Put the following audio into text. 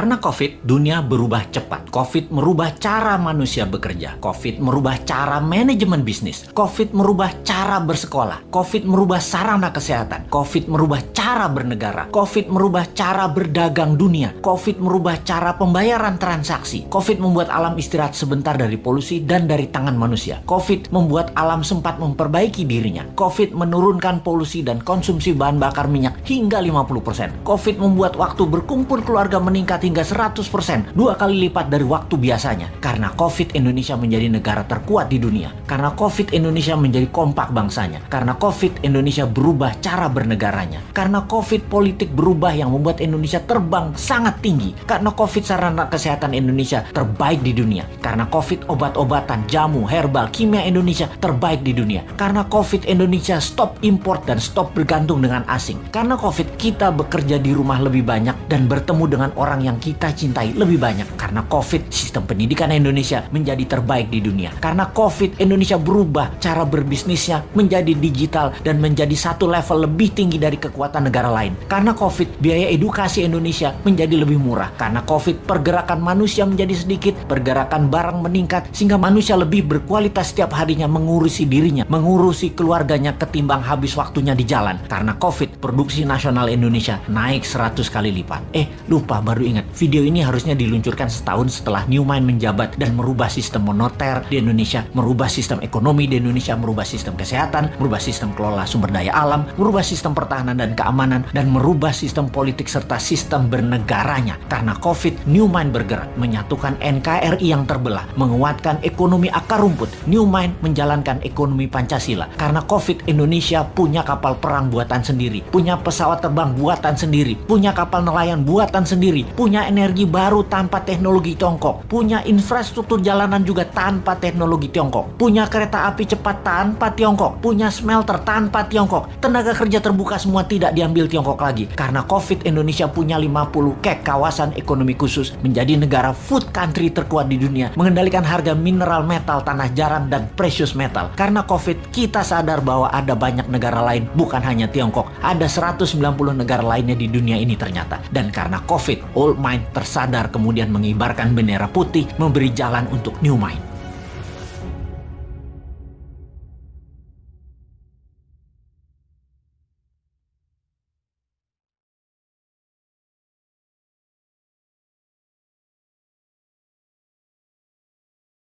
Karena COVID, dunia berubah cepat. COVID merubah cara manusia bekerja. COVID merubah cara manajemen bisnis. COVID merubah cara bersekolah. COVID merubah sarana kesehatan. COVID merubah cara bernegara. COVID merubah cara berdagang dunia. COVID merubah cara pembayaran transaksi. COVID membuat alam istirahat sebentar dari polusi dan dari tangan manusia. COVID membuat alam sempat memperbaiki dirinya. COVID menurunkan polusi dan konsumsi bahan bakar minyak hingga 50%. COVID membuat waktu berkumpul keluarga meningkat hingga 100%, 2 kali lipat dari waktu biasanya. Karena COVID, Indonesia menjadi negara terkuat di dunia. Karena COVID, Indonesia menjadi kompak bangsanya. Karena COVID, Indonesia berubah cara bernegaranya. Karena COVID, politik berubah yang membuat Indonesia terbang sangat tinggi. Karena COVID, sarana kesehatan Indonesia terbaik di dunia. Karena COVID, obat-obatan, jamu, herbal, kimia Indonesia terbaik di dunia. Karena COVID, Indonesia stop import dan stop bergantung dengan asing. Karena COVID, kita bekerja di rumah lebih banyak dan bertemu dengan orang yang kita cintai lebih banyak. Karena COVID, sistem pendidikan Indonesia menjadi terbaik di dunia. Karena COVID, Indonesia berubah cara berbisnisnya menjadi digital dan menjadi satu level lebih tinggi dari kekuatan negara lain. Karena COVID, biaya edukasi Indonesia menjadi lebih murah. Karena COVID, pergerakan manusia menjadi sedikit, pergerakan barang meningkat, sehingga manusia lebih berkualitas setiap harinya mengurusi dirinya, mengurusi keluarganya ketimbang habis waktunya di jalan. Karena COVID, produksi nasional Indonesia naik 100 kali lipat. Lupa, baru ingat. Video ini harusnya diluncurkan setahun setelah Newmind menjabat dan merubah sistem moneter di Indonesia, merubah sistem ekonomi di Indonesia, merubah sistem kesehatan, merubah sistem kelola sumber daya alam, merubah sistem pertahanan dan keamanan, dan merubah sistem politik serta sistem bernegaranya. Karena COVID, Newmind bergerak menyatukan NKRI yang terbelah, menguatkan ekonomi akar rumput. Newmind menjalankan ekonomi Pancasila. Karena COVID, Indonesia punya kapal perang buatan sendiri, punya pesawat terbang buatan sendiri, punya kapal nelayan buatan sendiri, punya energi baru tanpa teknologi Tiongkok, punya infrastruktur jalanan juga tanpa teknologi Tiongkok, punya kereta api cepat tanpa Tiongkok, punya smelter tanpa Tiongkok, tenaga kerja terbuka semua tidak diambil Tiongkok lagi. Karena COVID, Indonesia punya 50 KEK, kawasan ekonomi khusus, menjadi negara food country terkuat di dunia, mengendalikan harga mineral, metal, tanah jarang, dan precious metal. Karena COVID, kita sadar bahwa ada banyak negara lain, bukan hanya Tiongkok, ada 190 negara lainnya di dunia ini ternyata. Dan karena COVID, Old Mind tersadar kemudian mengibarkan bendera putih, memberi jalan untuk New Mind.